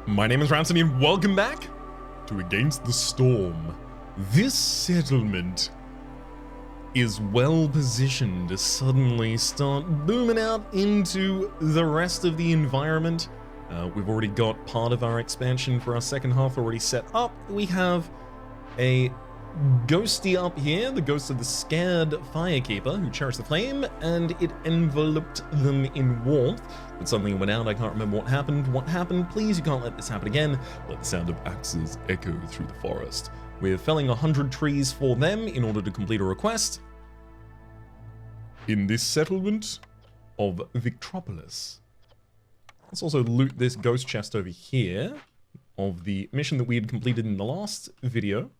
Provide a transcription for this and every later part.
My name is Rhapsody and welcome back to Against the Storm. This settlement is well positioned to suddenly start booming out into the rest of the environment. We've already got part of our expansion for our second half already set up. We have a ghosty up here, the ghost of the scared firekeeper who cherished the flame, and it enveloped them in warmth. But suddenly it went out, I can't remember what happened. What happened? Please, you can't let this happen again. Let the sound of axes echo through the forest. We're felling 100 trees for them in order to complete a request in this settlement of Victropolis. Let's also loot this ghost chest over here of the mission that we had completed in the last video.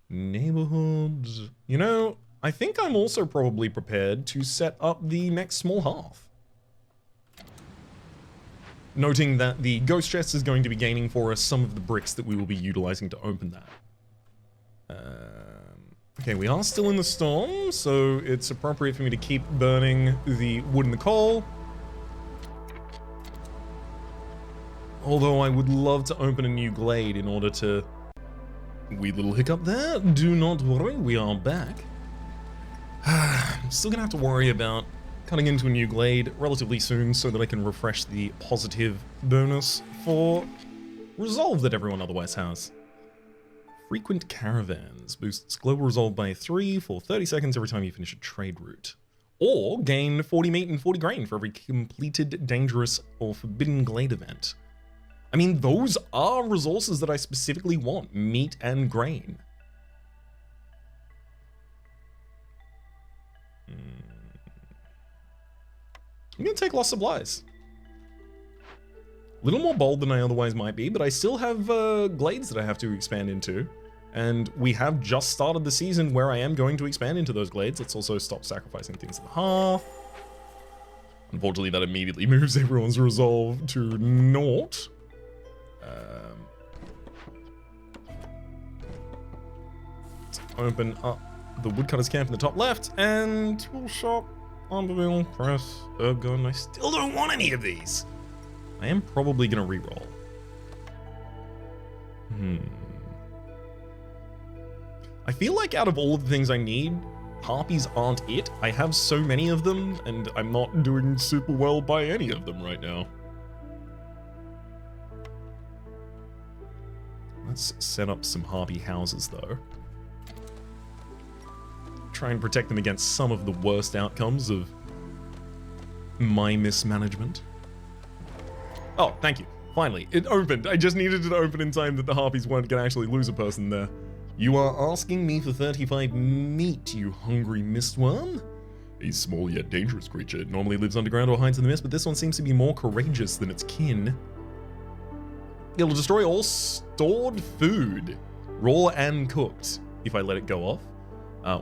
Neighborhoods. You know, I think I'm also probably prepared to set up the next small hearth. Noting that the ghost chest is going to be gaining for us some of the bricks that we will be utilizing to open that. Okay, we are still in the storm, so it's appropriate for me to keep burning the wood and the coal. Although I would love to open a new glade in order to... Wee little hiccup there. Do not worry, we are back. I'm still gonna have to worry about cutting into a new glade relatively soon so that I can refresh the positive bonus for resolve that everyone otherwise has. Frequent caravans boosts global resolve by 3 for 30 seconds every time you finish a trade route. Or gain 40 meat and 40 grain for every completed dangerous or forbidden glade event. I mean, those are resources that I specifically want, meat and grain. I'm gonna take lost supplies. A little more bold than I otherwise might be, but I still have glades that I have to expand into. And we have just started the season where I am going to expand into those glades. Let's also stop sacrificing things in the hearth. Unfortunately, that immediately moves everyone's resolve to naught. Let's open up the woodcutter's camp in the top left, and tool shop, armor press, herb gun. I still don't want any of these. I am probably gonna reroll. I feel like out of all of the things I need, harpies aren't it. I have so many of them, and I'm not doing super well by any of them right now. Let's set up some harpy houses, though. Try and protect them against some of the worst outcomes of my mismanagement. Oh, thank you. Finally, it opened. I just needed it to open in time that the harpies weren't going to actually lose a person there. You are asking me for 35 meat, you hungry mistworm? A small yet dangerous creature. It normally lives underground or hides in the mist, but this one seems to be more courageous than its kin. It'll destroy all stored food, raw and cooked, if I let it go off.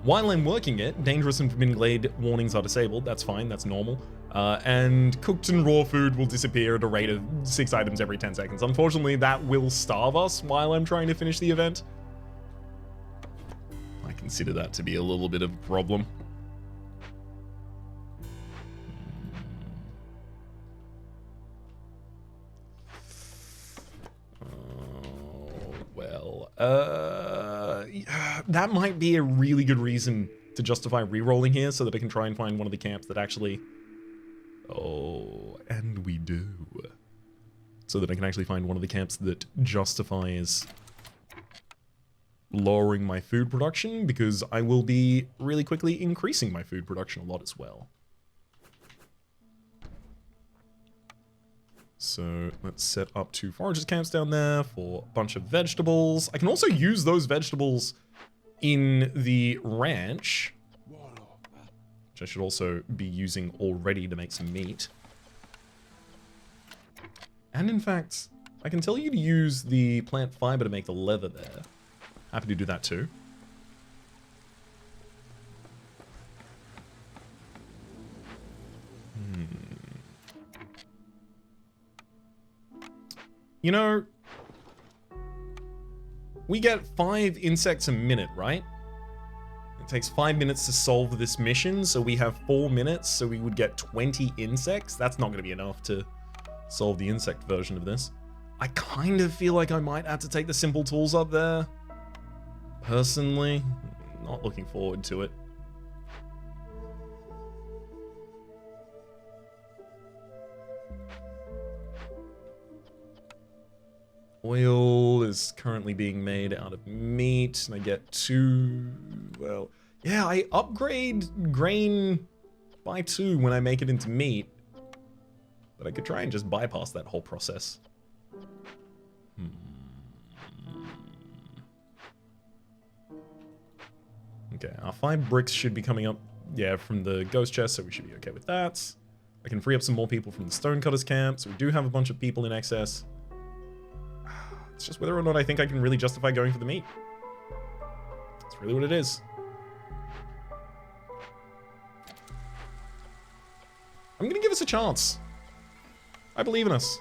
While I'm working it, dangerous and forbidden glade warnings are disabled. That's fine, that's normal. And cooked and raw food will disappear at a rate of 6 items every 10 seconds. Unfortunately, that will starve us while I'm trying to finish the event. I consider that to be a little bit of a problem. That might be a really good reason to justify re-rolling here so that I can try and find one of the camps that actually... Oh, and we do. So that I can actually find one of the camps that justifies lowering my food production, because I will be really quickly increasing my food production a lot as well. So let's set up 2 foragers camps down there for a bunch of vegetables. I can also use those vegetables in the ranch, which I should also be using already to make some meat. And in fact, I can tell you to use the plant fiber to make the leather there. Happy to do that too. You know, we get 5 insects a minute, right? It takes 5 minutes to solve this mission, so we have 4 minutes, so we would get 20 insects. That's not going to be enough to solve the insect version of this. I kind of feel like I might have to take the simple tools up there. Personally, not looking forward to it. Oil is currently being made out of meat, and I get 2, well, yeah, I upgrade grain by 2 when I make it into meat. But I could try and just bypass that whole process. Okay, our 5 bricks should be coming up, yeah, from the ghost chest, so we should be okay with that. I can free up some more people from the stonecutters camp, so we do have a bunch of people in excess. It's just whether or not I think I can really justify going for the meat. That's really what it is. I'm gonna give us a chance. I believe in us.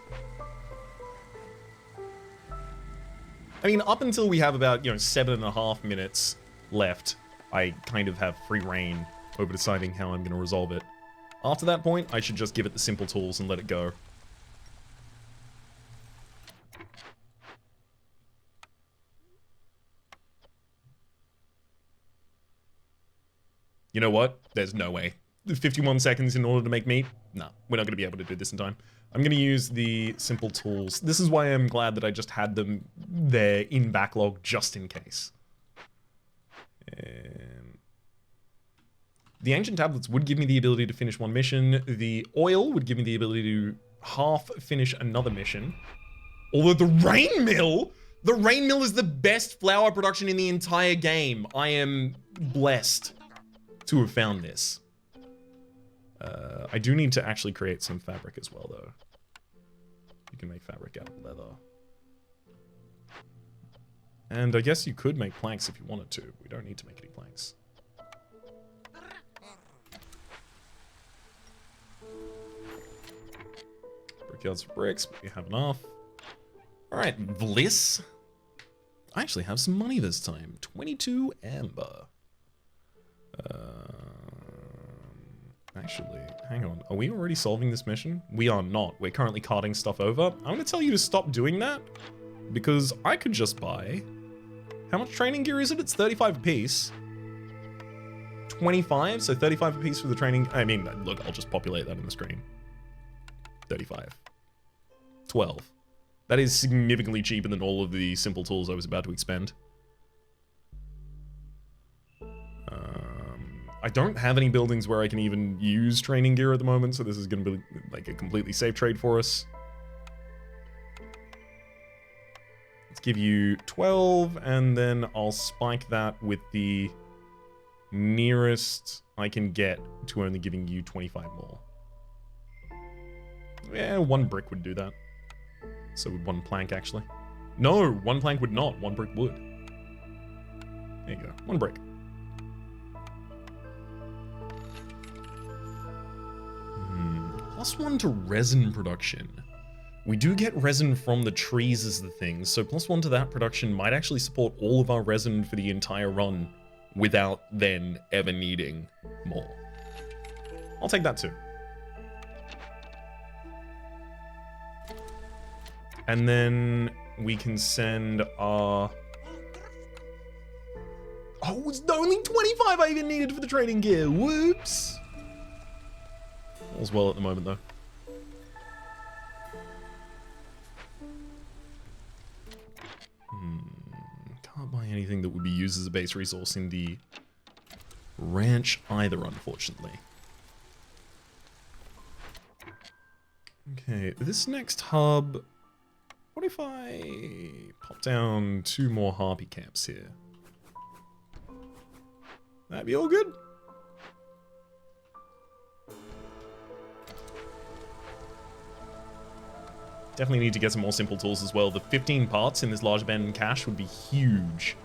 I mean, up until we have about, 7.5 minutes left, I kind of have free reign over deciding how I'm gonna resolve it. After that point, I should just give it the simple tools and let it go. You know what? There's no way. 51 seconds in order to make meat? No, we're not going to be able to do this in time. I'm going to use the simple tools. This is why I'm glad that I just had them there in backlog just in case. The ancient tablets would give me the ability to finish one mission. The oil would give me the ability to half finish another mission. Although the rain mill is the best flour production in the entire game. I am blessed to have found this. I do need to actually create some fabric as well, though. You can make fabric out of leather. And I guess you could make planks if you wanted to. We don't need to make any planks. Brickyards for bricks, but we have enough. Alright, Bliss. I actually have some money this time. 22 amber. Actually, hang on. Are we already solving this mission? We are not. We're currently carting stuff over. I'm going to tell you to stop doing that, because I could just buy... How much training gear is it? It's 35 a piece. 25, so 35 a piece for the training... I mean, look, I'll just populate that in the screen. 35. 12. That is significantly cheaper than all of the simple tools I was about to expend. I don't have any buildings where I can even use training gear at the moment, so this is going to be like a completely safe trade for us. Let's give you 12, and then I'll spike that with the nearest I can get to only giving you 25 more. Yeah, 1 brick would do that. So would 1 plank, actually. No, 1 plank would not. 1 brick would. There you go. 1 brick. +1 to resin production. We do get resin from the trees as the thing, so +1 to that production might actually support all of our resin for the entire run without then ever needing more. I'll take that too. And then we can send our... Oh, it's only 25 I even needed for the trading gear. Whoops. All's well at the moment, though. Can't buy anything that would be used as a base resource in the ranch either, unfortunately. Okay, this next hub... What if I pop down 2 more harpy camps here? That'd be all good. Definitely need to get some more simple tools as well. The 15 parts in this large abandoned cache would be huge.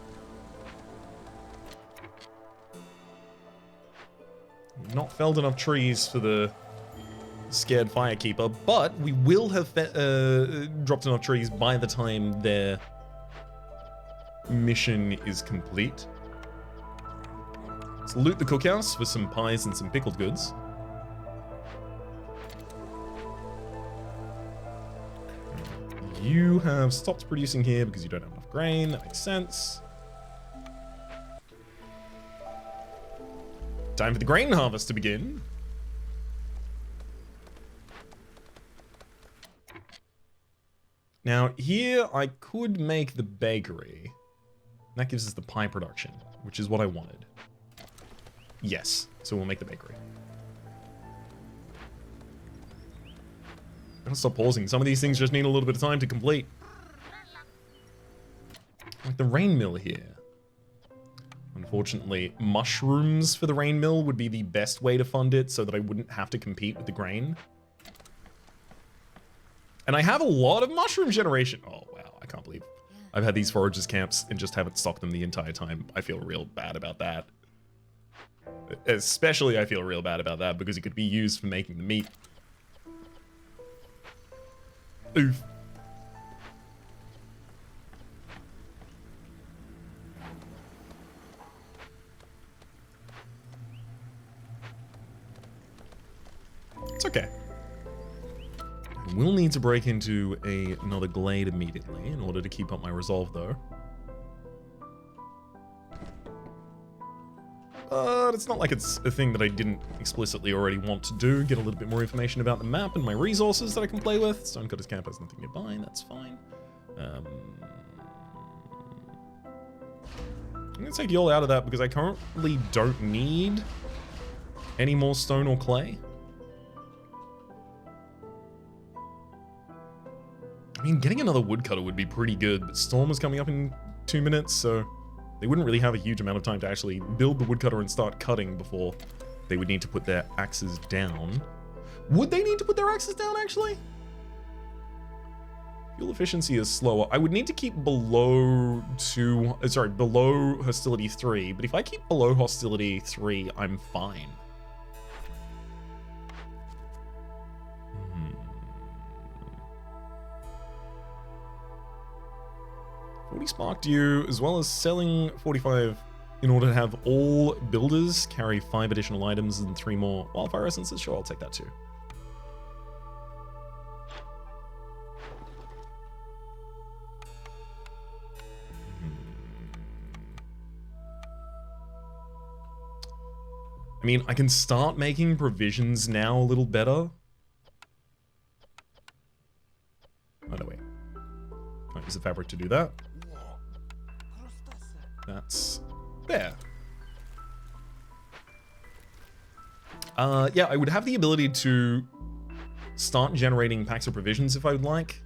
Not felled enough trees for the scared firekeeper, but we will have dropped enough trees by the time their mission is complete. Let's loot the cookhouse for some pies and some pickled goods. you have stopped producing here because you don't have enough grain. That makes sense. Time for the grain harvest to begin. Now, here I could make the bakery. That gives us the pie production, which is what I wanted. Yes, so we'll make the bakery. I'm gonna stop pausing. Some of these things just need a little bit of time to complete. Like the rain mill here. Unfortunately, mushrooms for the rain mill would be the best way to fund it so that I wouldn't have to compete with the grain. And I have a lot of mushroom generation. Oh, wow, I can't believe I've had these foragers camps and just haven't stocked them the entire time. I feel real bad about that. Especially I feel real bad about that because it could be used for making the meat. Oof. It's okay. We'll need to break into another glade immediately in order to keep up my resolve, though. But it's not like it's a thing that I didn't explicitly already want to do. Get a little bit more information about the map and my resources that I can play with. Stonecutter's Camp has nothing nearby, that's fine. I'm going to take you all out of that because I currently don't need any more stone or clay. I mean, getting another woodcutter would be pretty good, but Storm is coming up in 2 minutes, so they wouldn't really have a huge amount of time to actually build the woodcutter and start cutting before they would need to put their axes down. Would they need to put their axes down, actually? Fuel efficiency is slower. I would need to keep below below hostility 3, but if I keep below hostility 3, I'm fine. 40 spark due, as well as selling 45 in order to have all builders carry 5 additional items and 3 more wildfire essences. Sure, I'll take that too. I mean, I can start making provisions now a little better. Oh, no, wait. Can't use the fabric to do that. That's there. Yeah, I would have the ability to start generating packs of provisions if I would like.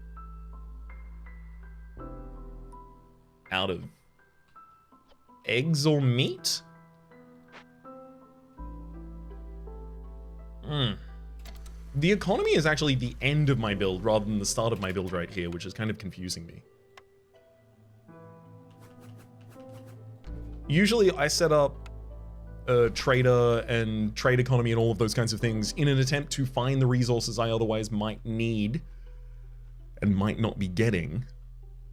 Out of eggs or meat? The economy is actually the end of my build rather than the start of my build right here, which is kind of confusing me. Usually I set up a trader and trade economy and all of those kinds of things in an attempt to find the resources I otherwise might need and might not be getting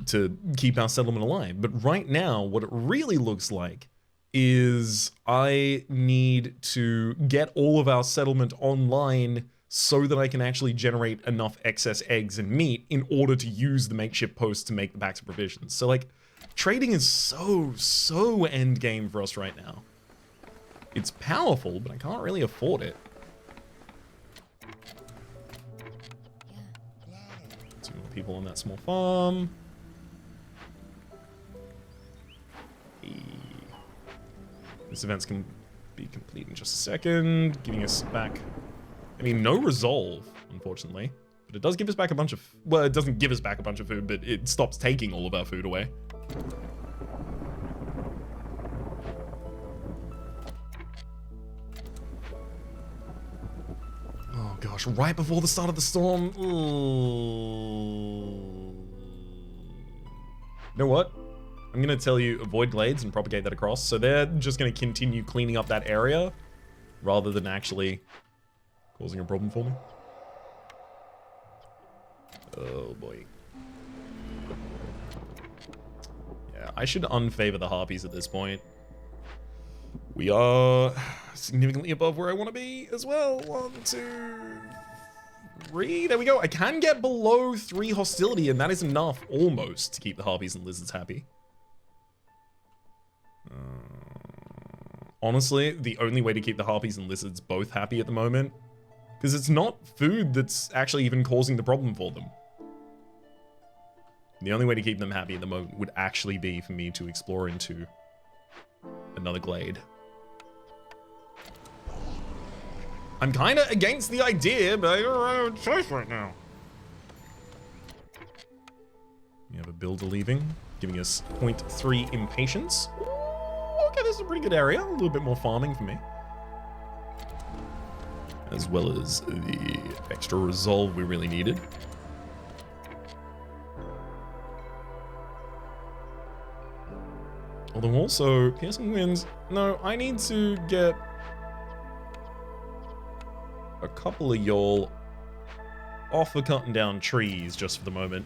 to keep our settlement alive. But right now, what it really looks like is I need to get all of our settlement online so that I can actually generate enough excess eggs and meat in order to use the makeshift post to make the packs of provisions. So like, trading is so end game for us right now. It's powerful, but I can't really afford it. 2 more people on that small farm. This event's can be complete in just a second, giving us back, I mean, no resolve, unfortunately, but it does give us back a bunch of, well, it doesn't give us back a bunch of food, but it stops taking all of our food away. Oh gosh, right before the start of the storm. Ooh. You know what? I'm gonna tell you, avoid glades and propagate that across. So they're just gonna continue cleaning up that area rather than actually causing a problem for me. Oh boy. Yeah, I should unfavor the harpies at this point. We are significantly above where I want to be as well. 1, 2, 3. There we go. I can get below 3 hostility, and that is enough, almost, to keep the harpies and lizards happy. Honestly, the only way to keep the harpies and lizards both happy at the moment, because it's not food that's actually even causing the problem for them. The only way to keep them happy at the moment would actually be for me to explore into another glade. I'm kind of against the idea, but I don't have a choice right now. We have a builder leaving, giving us 0.3 impatience. Okay, this is a pretty good area. A little bit more farming for me. As well as the extra resolve we really needed. Although also, piercing winds. No, I need to get a couple of y'all off of cutting down trees just for the moment.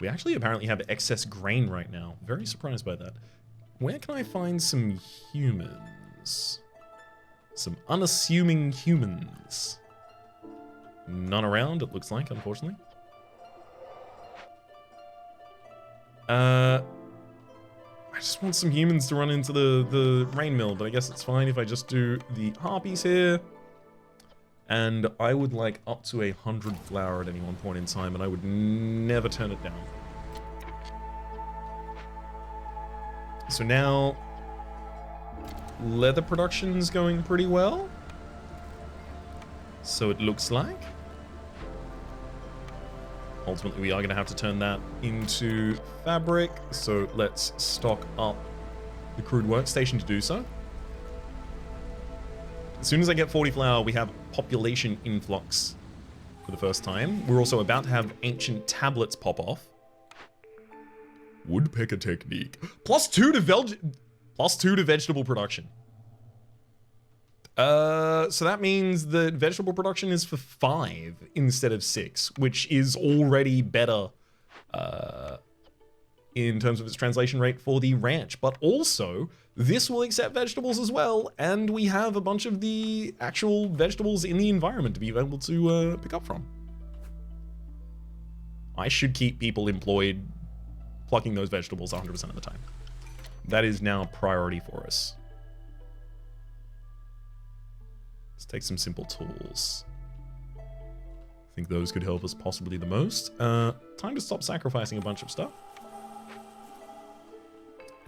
We actually apparently have excess grain right now. Very surprised by that. Where can I find some humans? Some unassuming humans. None around, it looks like, unfortunately. I just want some humans to run into the rain mill, but I guess it's fine if I just do the harpies here. And I would like up to 100 flour at any one point in time, and I would never turn it down. So now, leather production's going pretty well. So it looks like. Ultimately, we are going to have to turn that into fabric. So let's stock up the crude workstation to do so. As soon as I get 40 flour, we have population influx for the first time. We're also about to have ancient tablets pop off. Woodpecker technique. +2 to vegetable production. So that means that vegetable production is for 5 instead of 6, which is already better in terms of its translation rate for the ranch. But also, this will accept vegetables as well, and we have a bunch of the actual vegetables in the environment to be able to pick up from. I should keep people employed plucking those vegetables 100% of the time. That is now priority for us. Let's take some simple tools. I think those could help us possibly the most. Time to stop sacrificing a bunch of stuff.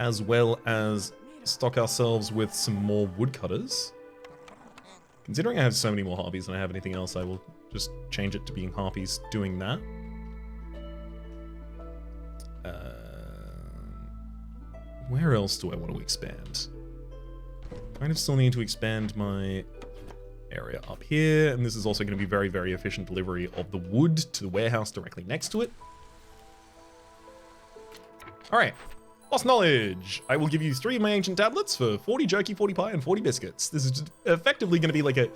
As well as stock ourselves with some more woodcutters. Considering I have so many more harpies than I have anything else, I will just change it to being harpies doing that. Where else do I want to expand? Kind of still need to expand my area up here, and this is also going to be very, very efficient delivery of the wood to the warehouse directly next to it. Alright, lost knowledge. I will give you 3 of my ancient tablets for 40 jerky, 40 pie, and 40 biscuits. This is just effectively going to be like a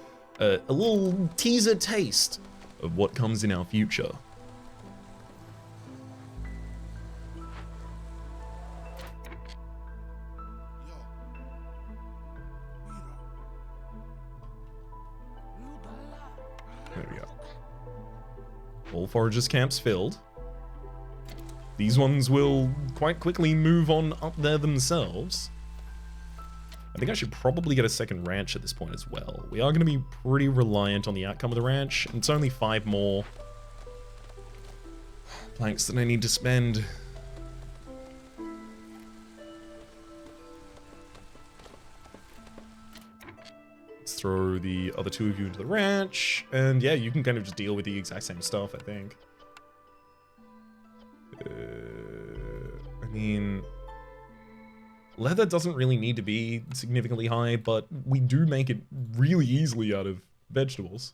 little teaser taste of what comes in our future. There we go. All foragers camps filled. These ones will quite quickly move on up there themselves. I think I should probably get a second ranch at this point as well. We are going to be pretty reliant on the outcome of the ranch. And it's only 5 more planks that I need to spend. Throw the other 2 of you into the ranch, and yeah, you can kind of just deal with the exact same stuff, I think. I mean, leather doesn't really need to be significantly high, but we do make it really easily out of vegetables.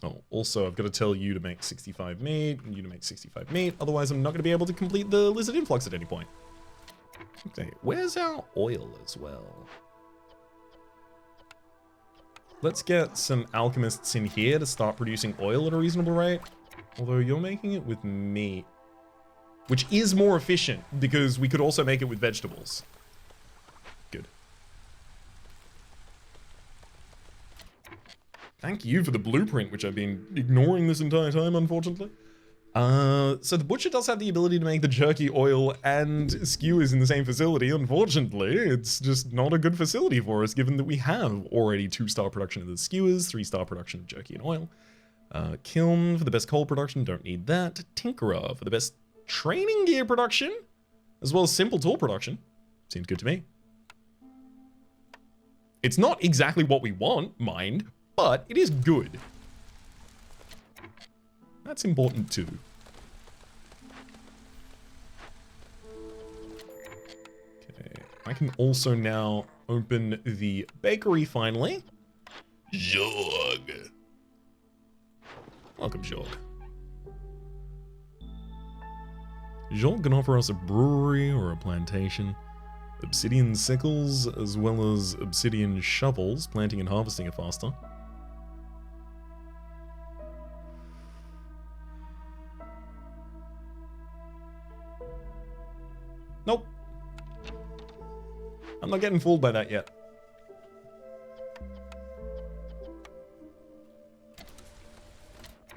Oh, also, I've got to tell you to make 65 meat, and you to make 65 meat, otherwise I'm not going to be able to complete the lizard influx at any point. Okay, where's our oil as well? Let's get some alchemists in here to start producing oil at a reasonable rate. Although you're making it with meat. which is more efficient because we could also make it with vegetables. Good. Thank you for the blueprint, which I've been ignoring this entire time, unfortunately. So the butcher does have the ability to make the jerky, oil, and skewers in the same facility. Unfortunately, it's just not a good facility for us, given that we have already 2-star production of the skewers, 3-star production of jerky and oil. Kiln for the best coal production, don't need that. Tinkerer for the best training gear production, as well as simple tool production. Seems good to me. It's not exactly what we want, mind, but it is good. That's important too. Okay, I can also now open the bakery finally. Jorg. Welcome, Jorg. Jorg can offer us a brewery or a plantation, obsidian sickles, as well as obsidian shovels, planting and harvesting it faster. Nope. I'm not getting fooled by that yet.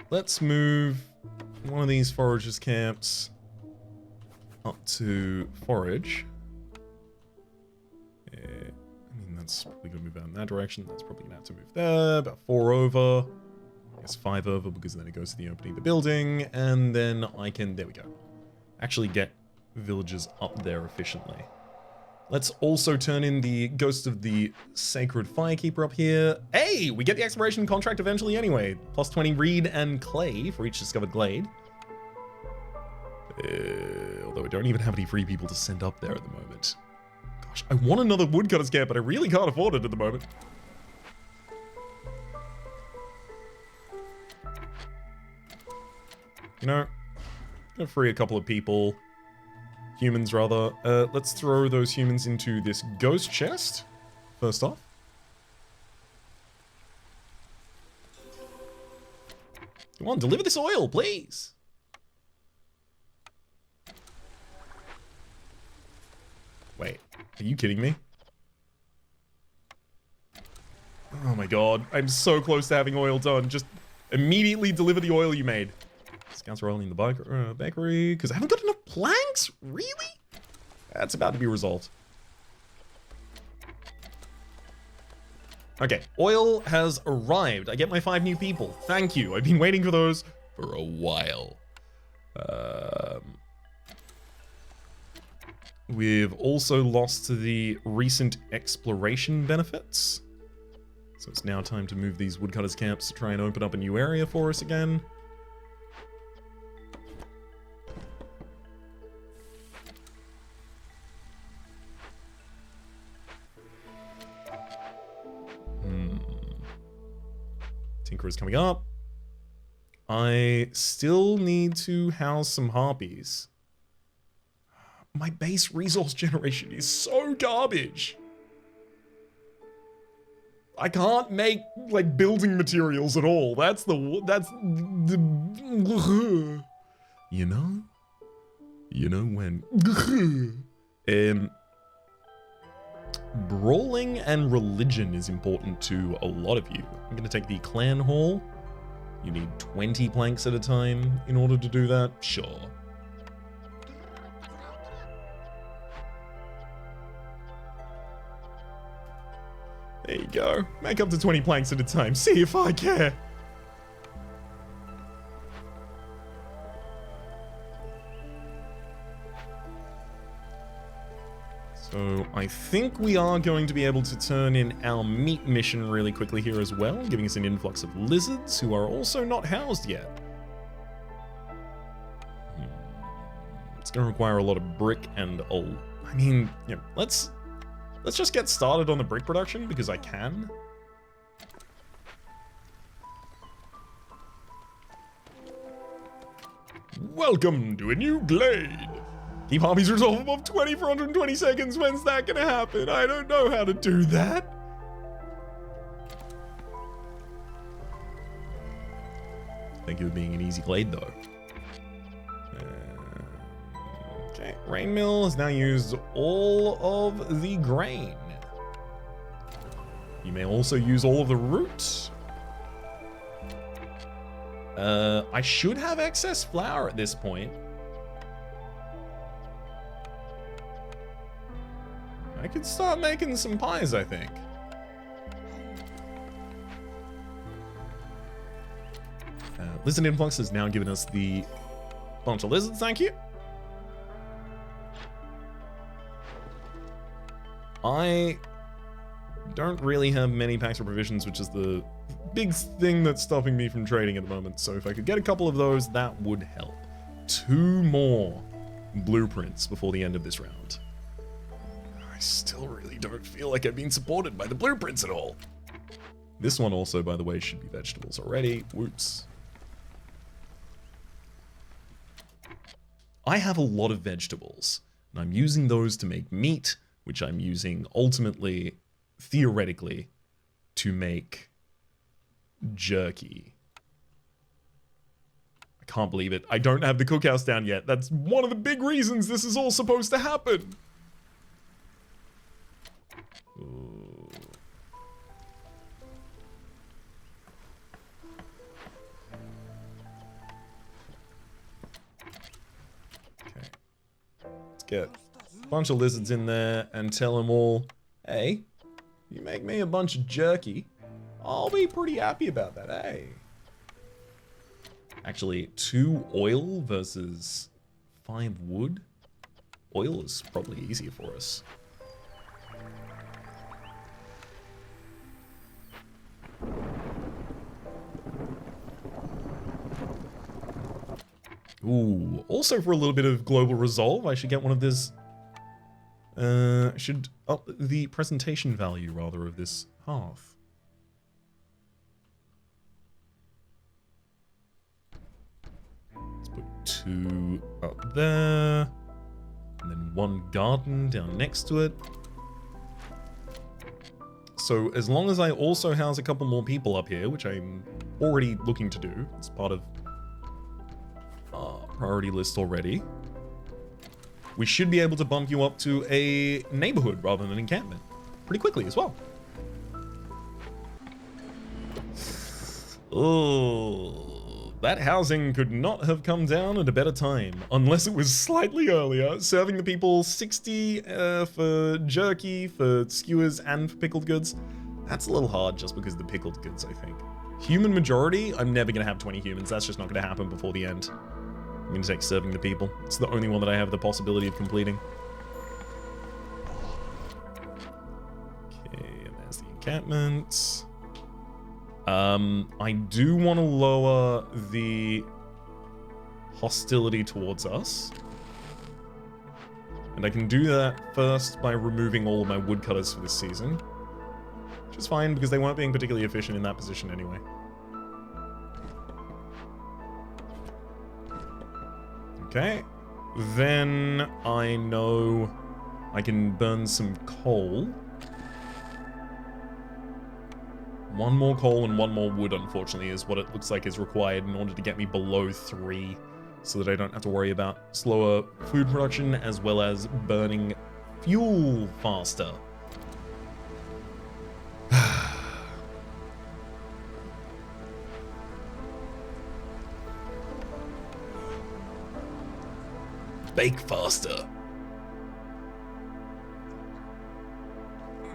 Let's move one of these foragers' camps up to forage. Yeah, I mean, that's probably going to move out in that direction. That's probably going to have to move there. About 4 over. I guess 5 over, because then it goes to the opening of the building. And then I can, there we go, actually get villagers up there efficiently. Let's also turn in the Ghost of the Sacred Firekeeper up here. Hey, we get the exploration contract eventually anyway. Plus 20 reed and clay for each discovered glade. Although I don't even have any free people to send up there at the moment. Gosh, I want another woodcutter's camp, but I really can't afford it at the moment. You know, I'm gonna free a couple of people. Humans, rather. Let's throw those humans into this ghost chest, first off. Come on, deliver this oil, please. Wait, are you kidding me? Oh my god, I'm so close to having oil done. Just immediately deliver the oil you made. Scouts are rolling in the bakery, because I haven't got enough planks? Really? That's about to be resolved. Okay, oil has arrived. I get my 5 new people. Thank you. I've been waiting for those for a while. We've also lost to the recent exploration benefits. So it's now time to move these woodcutters' camps to try and open up a new area for us again. Tinker is coming up. I still need to house some harpies. My base resource generation is so garbage. I can't make, like, building materials at all. That's the you know when brawling and religion is important to a lot of you. I'm going to take the clan hall. You need 20 planks at a time in order to do that. Sure. There you go. Make up to 20 planks at a time. See if I care. So I think we are going to be able to turn in our meat mission really quickly here as well, giving us an influx of lizards who are also not housed yet. It's going to require a lot of brick and I mean, yeah, let's just get started on the brick production because I can. Welcome to a new glade. Keep harpies resolve above 20 for 120 seconds. When's that gonna happen? I don't know how to do that. Thank you for being an easy glade, though. Okay, rain mill has now used all of the grain. You may also use all of the roots. I should have excess flour at this point. I could start making some pies, I think. Lizard influx has now given us the bunch of lizards, thank you. I don't really have many packs of provisions, which is the big thing that's stopping me from trading at the moment. So if I could get a couple of those, that would help. 2 more blueprints before the end of this round. I still really don't feel like I've been supported by the blueprints at all. This one also, by the way, should be vegetables already. Whoops. I have a lot of vegetables, and I'm using those to make meat, which I'm using ultimately, theoretically, to make jerky. I can't believe it. I don't have the cookhouse down yet. That's one of the big reasons this is all supposed to happen. Ooh. Okay. Let's get a bunch of lizards in there and tell them all, hey, you make me a bunch of jerky, I'll be pretty happy about that, hey. Actually, 2 oil versus 5 wood. Oil is probably easier for us. Ooh, also for a little bit of global resolve, I should get one of this. Should up the presentation value rather of this hearth. Let's put 2 up there, and then 1 garden down next to it. So as long as I also house a couple more people up here, which I'm already looking to do, it's part of our priority list already, we should be able to bump you up to a neighborhood rather than an encampment pretty quickly as well. Oh, that housing could not have come down at a better time, unless it was slightly earlier, serving the people 60 for jerky, for skewers, and for pickled goods. That's a little hard just because of the pickled goods, I think. Human majority, I'm never going to have 20 humans. That's just not going to happen before the end. I'm going to take serving the people. It's the only one that I have the possibility of completing. Okay, and there's the encampment. I do want to lower the hostility towards us. And I can do that first by removing all of my woodcutters for this season. Which is fine, because they weren't being particularly efficient in that position anyway. Okay, then I know I can burn some coal. 1 more coal and 1 more wood, unfortunately, is what it looks like is required in order to get me below 3, so that I don't have to worry about slower food production as well as burning fuel faster. Bake faster.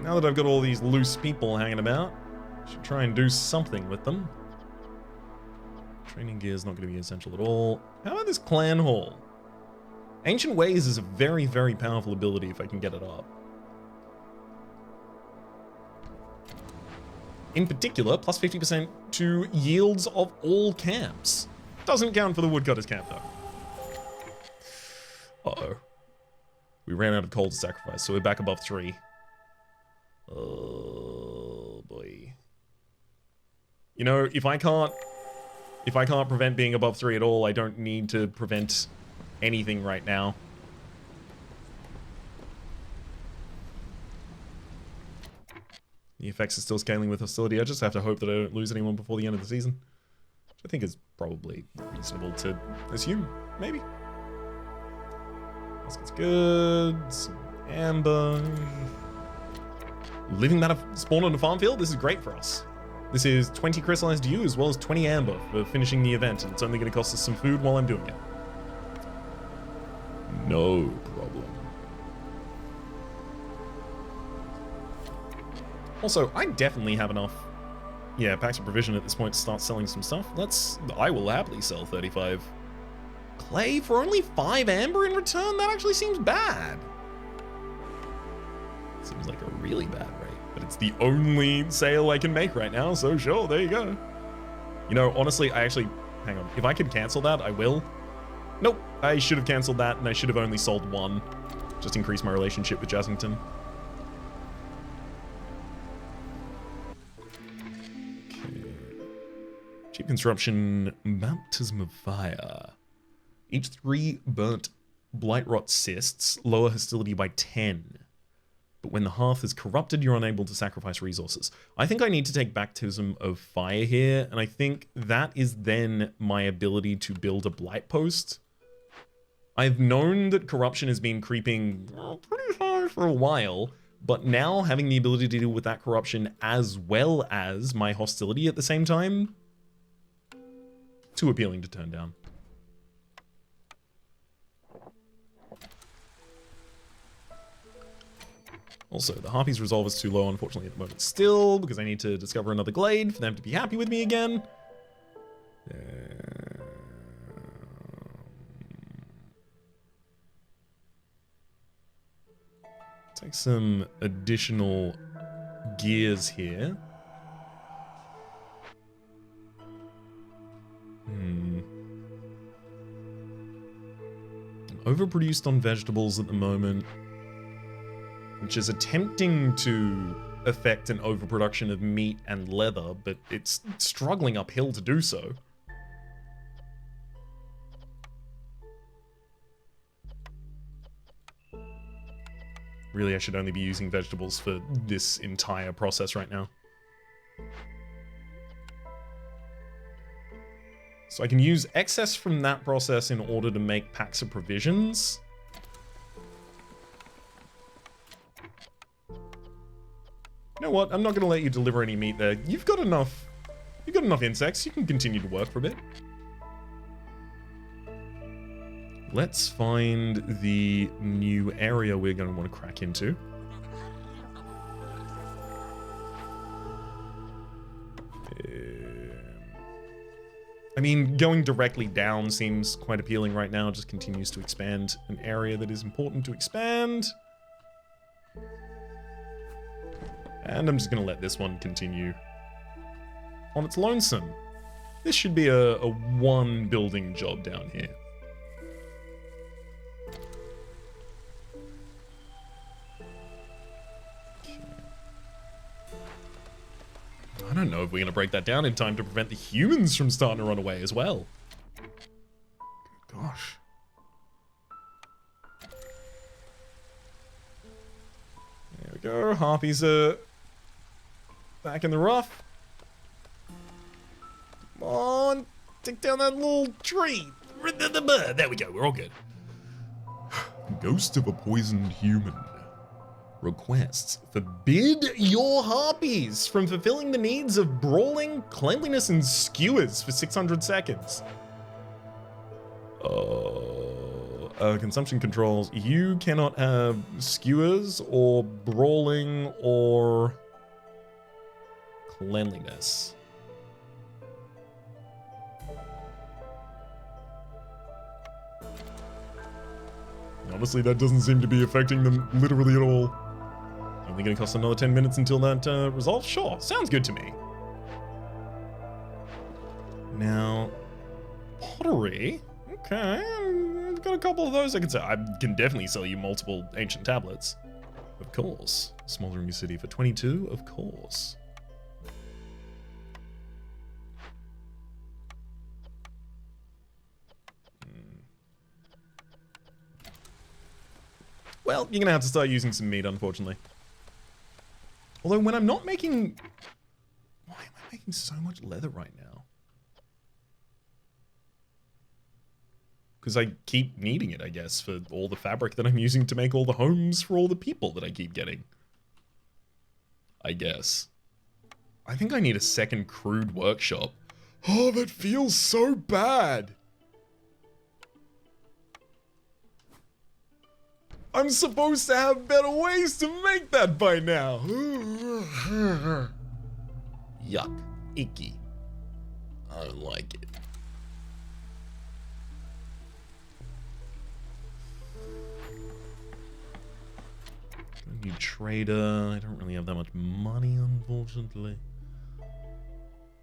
Now that I've got all these loose people hanging about, I should try and do something with them. Training gear is not going to be essential at all. How about this clan hall? Ancient Ways is a very, very powerful ability if I can get it up. In particular, plus 50% to yields of all camps. Doesn't count for the woodcutters camp though. Uh-oh. We ran out of coal to sacrifice, so we're back above 3. Oh boy. You know, if I can't prevent being above 3 at all, I don't need to prevent anything right now. The effects are still scaling with hostility. I just have to hope that I don't lose anyone before the end of the season. Which I think is probably reasonable to assume, maybe. Basket's good. Some amber. Living that spawn on a farm field, this is great for us. This is 20 crystallized dew as well as 20 amber for finishing the event, and it's only going to cost us some food while I'm doing it. No problem. Also, I definitely have enough, packs of provision at this point to start selling some stuff. I will happily sell 35 clay for only 5 amber in return. That actually seems bad. Seems like a really bad rate, but it's the only sale I can make right now, so sure, there you go. You know, honestly, hang on. If I could cancel that, I will. Nope, I should have canceled that, and I should have only sold 1. Just increase my relationship with Jazzington. Okay. Cheap construction, baptism of fire. Each 3 burnt blight rot cysts lower hostility by 10. But when the hearth is corrupted, you're unable to sacrifice resources. I think I need to take baptism of fire here, and I think that is then my ability to build a blight post. I've known that corruption has been creeping pretty high for a while, but now having the ability to deal with that corruption as well as my hostility at the same time, too appealing to turn down. Also, the Harpy's resolve is too low, unfortunately, at the moment still, because I need to discover another glade for them to be happy with me again. Take some additional gears here. I'm overproduced on vegetables at the moment, which is attempting to affect an overproduction of meat and leather, but it's struggling uphill to do so. Really, I should only be using vegetables for this entire process right now. So I can use excess from that process in order to make packs of provisions. You know what? I'm not going to let you deliver any meat there. You've got enough insects. You can continue to work for a bit. Let's find the new area we're going to want to crack into. I mean, going directly down seems quite appealing right now. It just continues to expand an area that is important to expand. And I'm just going to let this one continue on its lonesome. This should be a 1 building job down here. Okay. I don't know if we're going to break that down in time to prevent the humans from starting to run away as well. Good gosh. There we go. Harpies are back in the rough. Come on, take down that little tree. There we go, we're all good. Ghost of a poisoned human. Requests. Forbid your harpies from fulfilling the needs of brawling, cleanliness, and skewers for 600 seconds. Consumption controls. You cannot have skewers or brawling or cleanliness. Honestly, that doesn't seem to be affecting them literally at all. Only gonna cost another 10 minutes until that resolves? Sure, sounds good to me. Now, pottery. Okay, I've got a couple of those I can sell. I can definitely sell you multiple ancient tablets. Of course. Smoldering New City for 22, of course. Well, you're gonna have to start using some meat, unfortunately. Although when I'm not making... Why am I making so much leather right now? Because I keep needing it, I guess, for all the fabric that I'm using to make all the homes for all the people that I keep getting. I guess. I think I need a second crude workshop. Oh, that feels so bad. I'm supposed to have better ways to make that by now. Yuck. Icky. I don't like it. New trader. I don't really have that much money, unfortunately.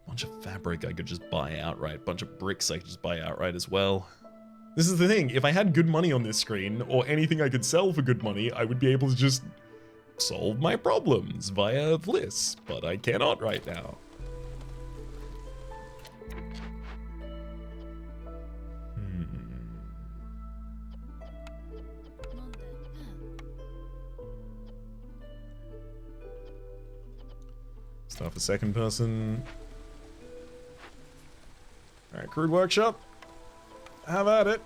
Bunch of fabric I could just buy outright. Bunch of bricks I could just buy outright as well. This is the thing. If I had good money on this screen, or anything I could sell for good money, I would be able to just solve my problems via Bliss. But I cannot right now. Start for second person. Alright, crude workshop. Have at it.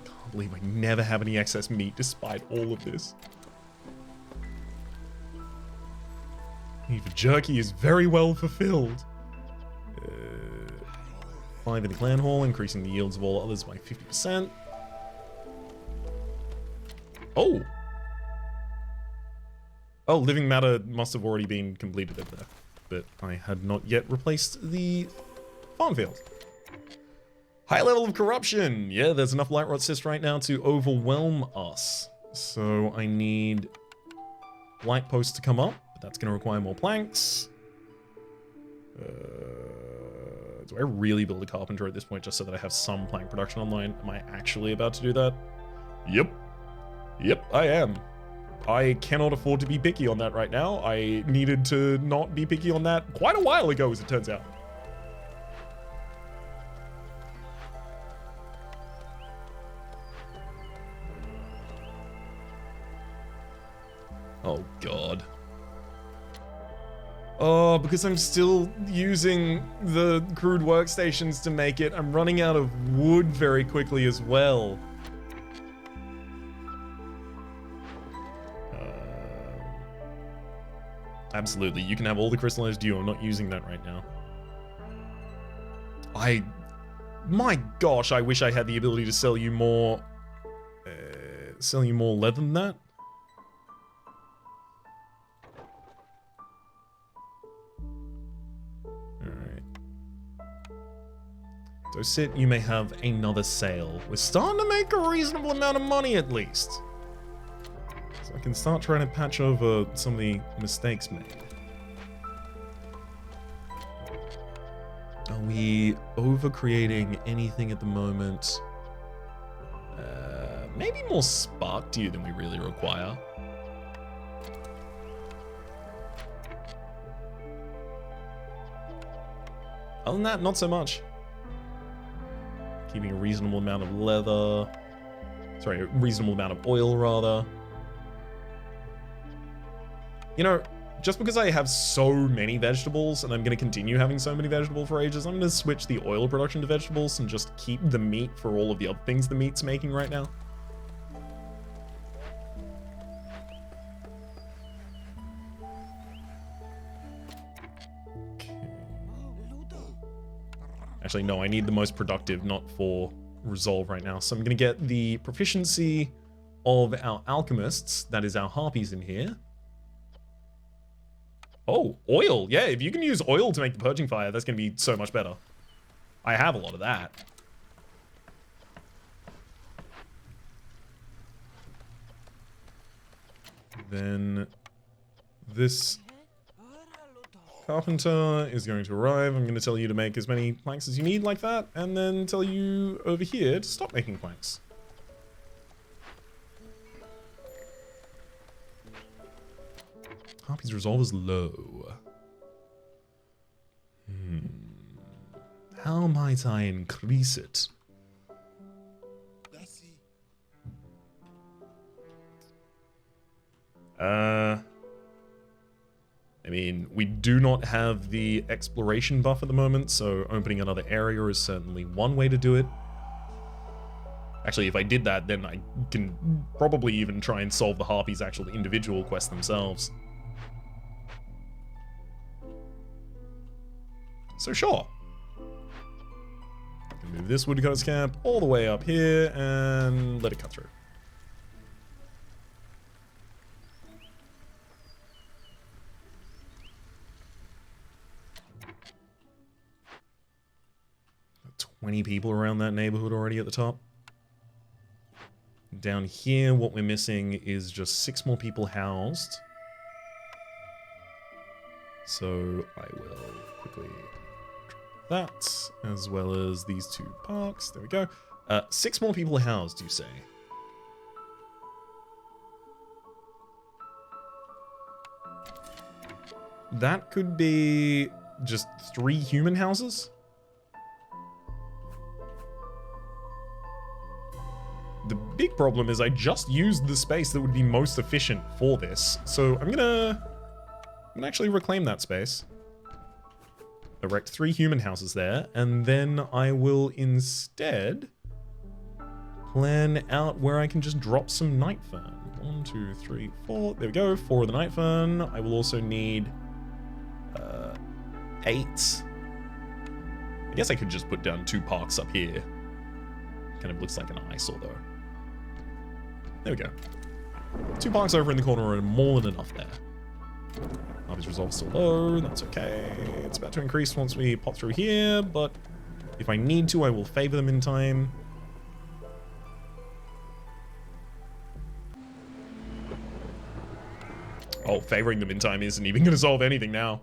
Can't believe I never have any excess meat despite all of this. Need for jerky is very well fulfilled. 5 in the clan hall, increasing the yields of all others by 50%. Oh! Oh, living matter must have already been completed over there. But I had not yet replaced the farm field. High level of corruption! Yeah, there's enough light rot cyst right now to overwhelm us. So I need light posts to come up, but that's going to require more planks. Do I really build a carpenter at this point just so that I have some plank production online? Am I actually about to do that? Yep. Yep, I am. I cannot afford to be picky on that right now. I needed to not be picky on that quite a while ago, as it turns out. Oh, God. Oh, because I'm still using the crude workstations to make it, I'm running out of wood very quickly as well. Absolutely, you can have all the crystallized dew. I'm not using that right now. My gosh, I wish I had the ability to sell you more leather than that. So sit, you may have another sale. We're starting to make a reasonable amount of money at least. So I can start trying to patch over some of the mistakes made. Are we over creating anything at the moment? Maybe more spark dew than we really require. Other than that, not so much. Keeping a reasonable amount of leather. Sorry, a reasonable amount of oil, rather. You know, just because I have so many vegetables, and I'm going to continue having so many vegetables for ages, I'm going to switch the oil production to vegetables and just keep the meat for all of the other things the meat's making right now. Actually, no, I need the most productive, not for resolve right now. So I'm going to get the proficiency of our alchemists. That is our harpies in here. Oh, oil. Yeah, if you can use oil to make the purging fire, that's going to be so much better. I have a lot of that. Then this carpenter is going to arrive. I'm going to tell you to make as many planks as you need like that, and then tell you over here to stop making planks. Harpy's resolve is low. How might I increase it? I mean, we do not have the exploration buff at the moment, so opening another area is certainly one way to do it. Actually, if I did that, then I can probably even try and solve the Harpies' actual individual quests themselves. So sure. Move this woodcutter's camp all the way up here and let it cut through. Got 20 people around that neighborhood already at the top. Down here, what we're missing is just 6 more people housed. So I will quickly drop that, as well as these 2 parks. There we go. 6 more people housed, you say? That could be just 3 human houses? The big problem is I just used the space that would be most efficient for this. So I'm gonna actually reclaim that space. Erect 3 human houses there, and then I will instead plan out where I can just drop some night fern. 1, 2, 3, 4. There we go. 4 of the night fern. I will also need 8. I guess I could just put down 2 parks up here. Kind of looks like an eyesore though. There we go. 2 parks over in the corner are more than enough there. Harvey's resolve still low, that's okay. It's about to increase once we pop through here, but if I need to, I will favor them in time. Oh, favoring them in time isn't even going to solve anything now.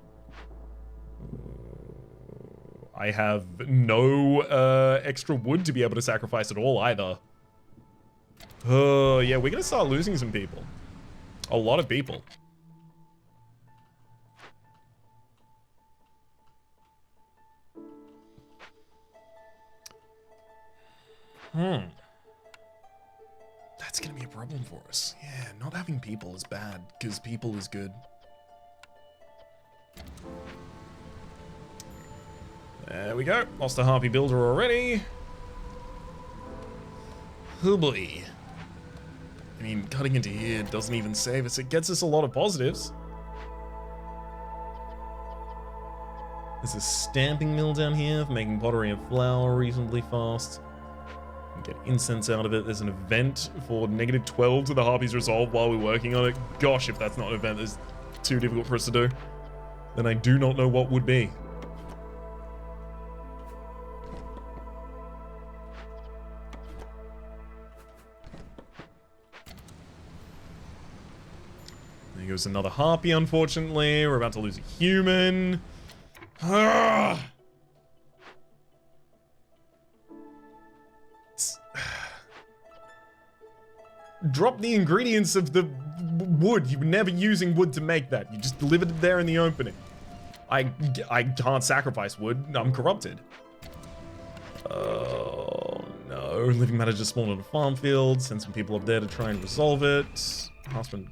I have no extra wood to be able to sacrifice at all either. Yeah, we're going to start losing some people. A lot of people. That's gonna be a problem for us. Yeah, not having people is bad, because people is good. There we go. Lost a Harpy builder already. Oh boy. I mean, cutting into here doesn't even save us. It gets us a lot of positives. There's a stamping mill down here for making pottery and flour reasonably fast. Get incense out of it. There's an event for -12 to the Harpy's resolve while we're working on it. Gosh, if that's not an event that's too difficult for us to do, then I do not know what would be. There goes another Harpy, unfortunately. We're about to lose a human. Drop the ingredients of the wood. You were never using wood to make that. You just delivered it there in the opening. I can't sacrifice wood. I'm corrupted. Oh no. Living matter just spawned on a farm field. Send some people up there to try and resolve it. Husband,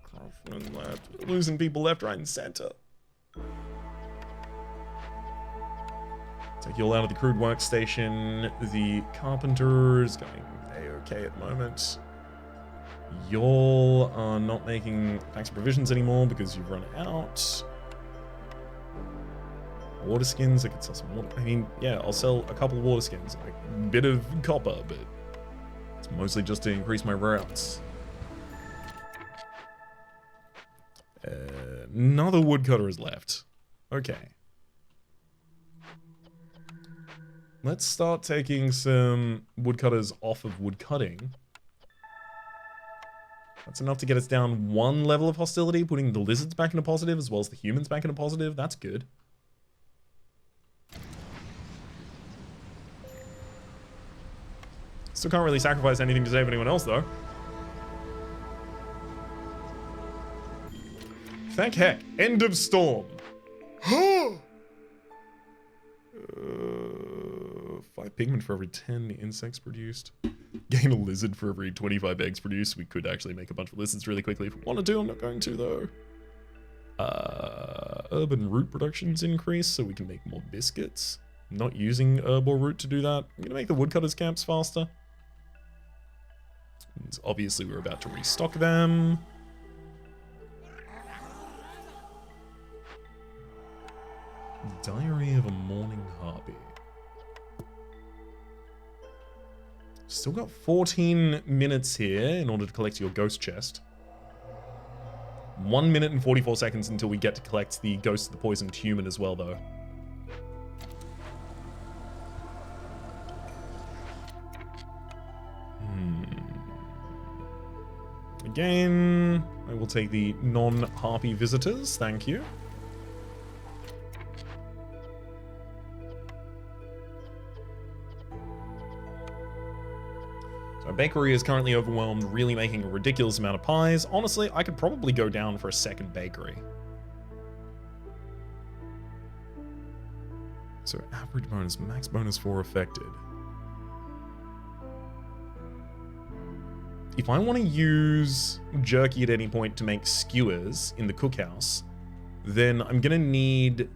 craftsman left. Losing people left, right, and center. Take you all out of the crude workstation. The carpenter is going A-okay at the moment. Y'all are not making packs of provisions anymore because you've run out. Water skins, I could sell some water. I mean, yeah, I'll sell a couple of water skins. Like a bit of copper, but it's mostly just to increase my routes. Another woodcutter is left. Okay. Let's start taking some woodcutters off of woodcutting. That's enough to get us down 1 level of hostility, putting the lizards back into positive as well as the humans back into positive. That's good. Still can't really sacrifice anything to save anyone else, though. Thank heck. End of storm. 5 pigment for every 10 insects produced. Gain a lizard for every 25 eggs produced. We could actually make a bunch of lizards really quickly if we wanted to. I'm not going to, though. herb and root production's increased so we can make more biscuits. I'm not using herb or root to do that. I'm gonna make the woodcutters camps faster. And obviously we're about to restock them. Diary of a Morning Harpy. Still got 14 minutes here in order to collect your ghost chest. 1 minute and 44 seconds until we get to collect the Ghost of the Poisoned Human as well, though. Again, I will take the non-harpy visitors, thank you. Our bakery is currently overwhelmed, really making a ridiculous amount of pies. Honestly, I could probably go down for a second bakery. So average bonus, max bonus for affected. If I want to use jerky at any point to make skewers in the cookhouse, then I'm going to need...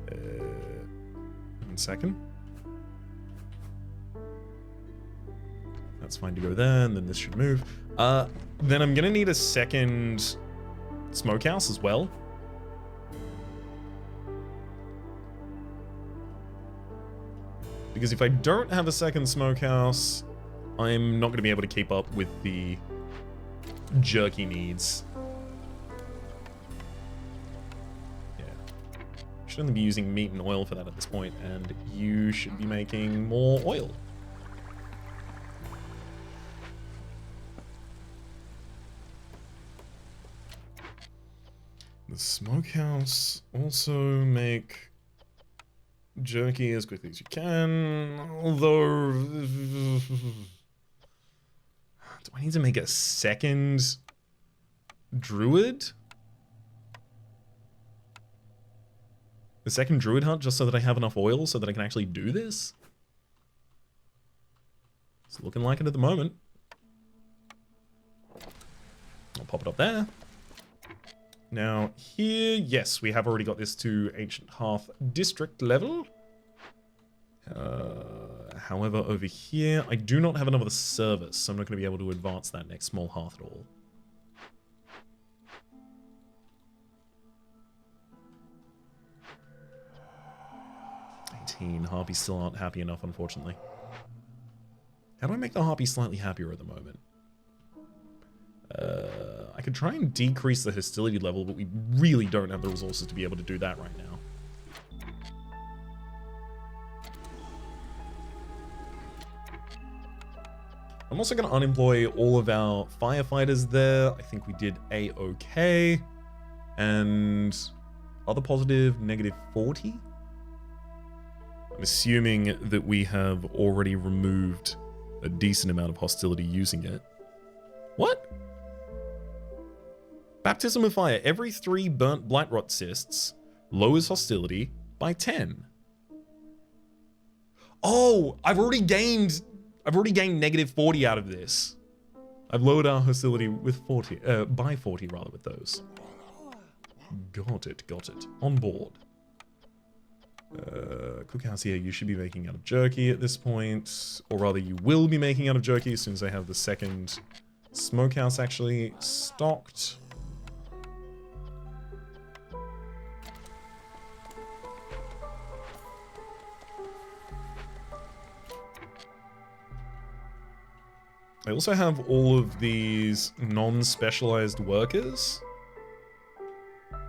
1 second. That's fine to go there, and then this should move. Then I'm going to need a second smokehouse as well. Because if I don't have a second smokehouse, I'm not going to be able to keep up with the jerky needs. Yeah. Should only be using meat and oil for that at this point, and you should be making more oil. The smokehouse also make jerky as quickly as you can, although... Do I need to make a second druid? The second druid hut just so that I have enough oil so that I can actually do this? It's looking like it at the moment. I'll pop it up there. Now here, yes, we have already got this to Ancient Hearth District level. However, over here, I do not have another service, so I'm not going to be able to advance that next small hearth at all. Harpies still aren't happy enough, unfortunately. How do I make the harpy slightly happier at the moment? I could try and decrease the hostility level, but we really don't have the resources to be able to do that right now. I'm also going to unemploy all of our firefighters there. I think we did A-okay. And other positive, negative 40. I'm assuming that we have already removed a decent amount of hostility using it. What? Baptism of Fire. Every 3 burnt blight rot cysts lowers hostility by 10. Oh, I've already gained negative 40 out of this. I've lowered our hostility with 40, by 40 rather with those. Got it. On board. Cookhouse here, you should be making out of jerky at this point. Or rather, you will be making out of jerky as soon as I have the second smokehouse actually stocked. I also have all of these non-specialized workers.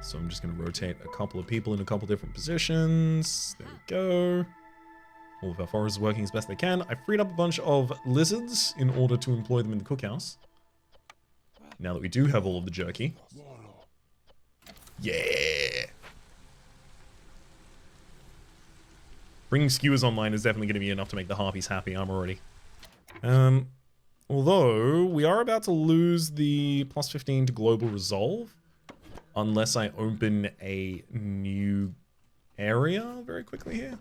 So I'm just going to rotate a couple of people in a couple different positions. There we go. All of our foresters working as best they can. I freed up a bunch of lizards in order to employ them in the cookhouse. Now that we do have all of the jerky. Yeah! Bringing skewers online is definitely going to be enough to make the harpies happy. I'm already. Although, we are about to lose the plus 15 to global resolve. Unless I open a new area very quickly here.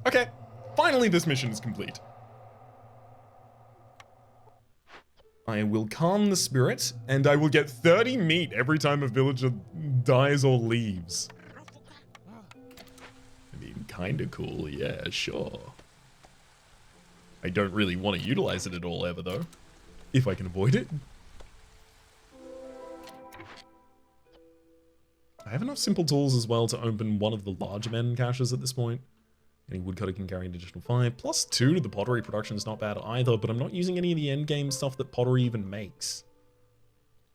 Okay, finally this mission is complete. I will calm the spirit, and I will get 30 meat every time a villager dies or leaves. I mean, kinda cool, yeah, sure. I don't really want to utilize it at all ever, though. If I can avoid it. I have enough simple tools as well to open one of the large men caches at this point. Any woodcutter can carry an additional 5. +2 to the pottery production is not bad either, but I'm not using any of the endgame stuff that pottery even makes.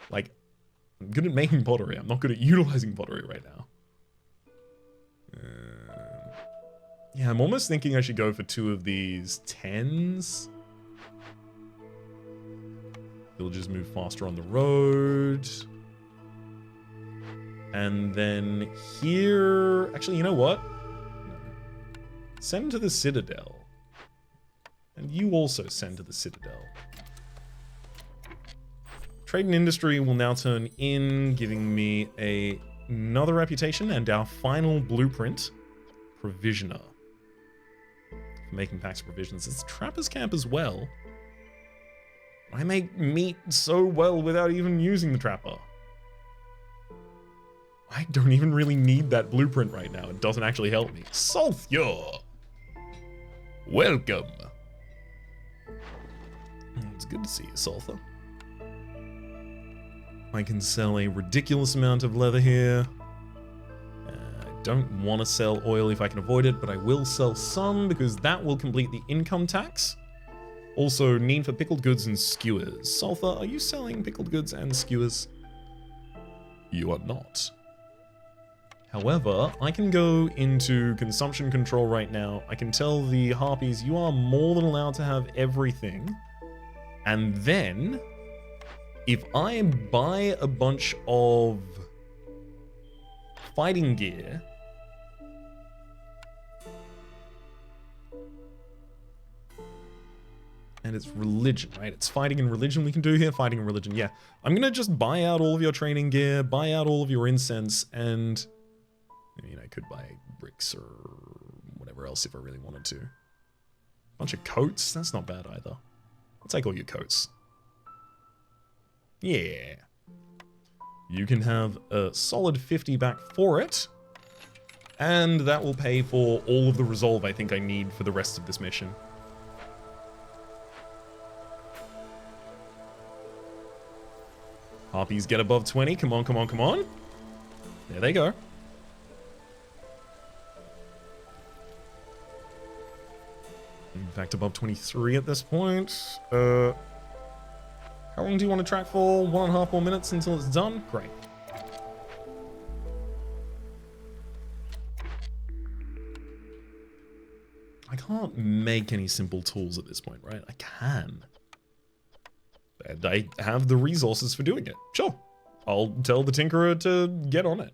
Like, I'm good at making pottery. I'm not good at utilizing pottery right now. Yeah, I'm almost thinking I should go for 2 of these 10s. Villagers move faster on the road. And then here... Actually, you know what? Send to the Citadel. And you also send to the Citadel. Trade and Industry will now turn in, giving me another reputation and our final blueprint, Provisioner. For making packs of provisions. It's Trapper's Camp as well. I make meat so well without even using the Trapper. I don't even really need that blueprint right now. It doesn't actually help me. Sulfur! Welcome! It's good to see you, Sulfur. I can sell a ridiculous amount of leather here. I don't want to sell oil if I can avoid it, but I will sell some because that will complete the income tax. Also, need for pickled goods and skewers. Sulfur, are you selling pickled goods and skewers? You are not. However, I can go into consumption control right now. I can tell the harpies, you are more than allowed to have everything. And then, if I buy a bunch of fighting gear, and it's religion, right? It's fighting and religion we can do here. Fighting and religion, yeah. I'm gonna just buy out all of your training gear, buy out all of your incense, and... I mean, I could buy bricks or whatever else if I really wanted to. Bunch of coats, that's not bad either. I'll take all your coats. Yeah. You can have a solid 50 back for it. And that will pay for all of the resolve I think I need for the rest of this mission. Harpies get above 20, come on, come on, come on. There they go. In fact, above 23 at this point. How long do you want to track for? 1.5 more minutes until it's done? Great. I can't make any simple tools at this point, right? I can. And I have the resources for doing it. Sure. I'll tell the Tinkerer to get on it.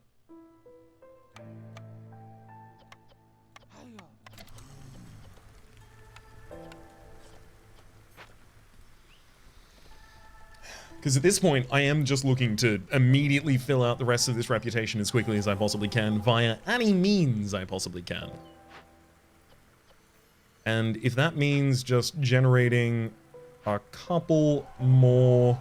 Because at this point, I am just looking to immediately fill out the rest of this reputation as quickly as I possibly can via any means I possibly can. And if that means just generating a couple more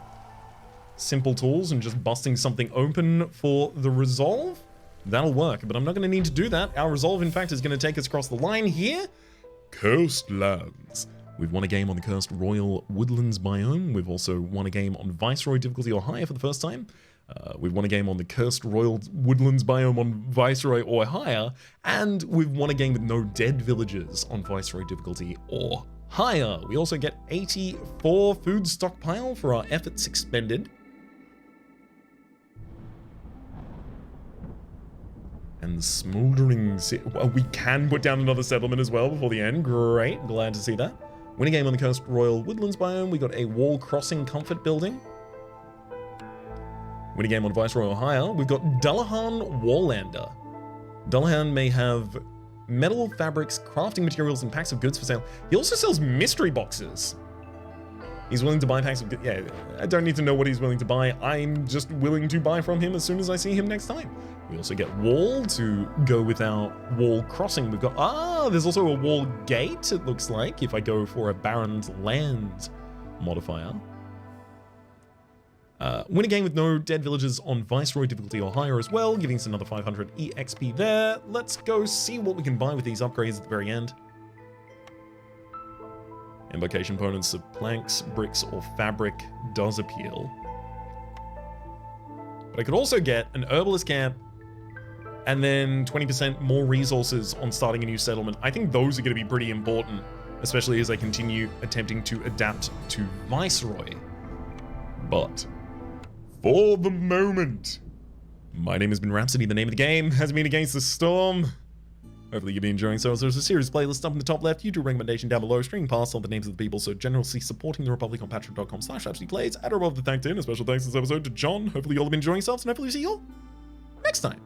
simple tools and just busting something open for the resolve, that'll work. But I'm not going to need to do that. Our resolve, in fact, is going to take us across the line here. Cursed Lands. We've won a game on the Cursed Royal Woodlands biome. We've also won a game on Viceroy difficulty or higher for the first time. We've won a game on the Cursed Royal Woodlands biome on Viceroy or higher. And we've won a game with no dead villagers on Viceroy difficulty or higher. We also get 84 food stockpile for our efforts expended. And the smoldering... Well, we can put down another settlement as well before the end. Great, glad to see that. Win a game on the Cursed Royal Woodlands biome. We got a wall crossing comfort building. Win a game on Viceroy or higher. We've got Dullahan Warlander. Dullahan may have metal, fabrics, crafting materials, and packs of goods for sale. He also sells mystery boxes. He's willing to buy packs of goods. Yeah, I don't need to know what he's willing to buy. I'm just willing to buy from him as soon as I see him next time. We also get wall to go with our wall crossing. We've got, there's also a wall gate, it looks like, if I go for a barren land modifier. Win a game with no dead villagers on Viceroy difficulty or higher as well, giving us another 500 EXP there. Let's go see what we can buy with these upgrades at the very end. Embarkation components of planks, bricks, or fabric does appeal. But I could also get an herbalist camp and then 20% more resources on starting a new settlement. I think those are going to be pretty important, especially as I continue attempting to adapt to Viceroy. But for the moment, my name has been Rhapsody. The name of the game has been Against the Storm. Hopefully you've been enjoying so. There's a series playlist up in the top left, YouTube recommendation down below, streaming past all the names of the people, so generously supporting the Republic on patreon.com/RhapsodyPlays. At above the thanks in, a special thanks this episode to John. Hopefully you all have been enjoying yourselves, and hopefully see you all next time.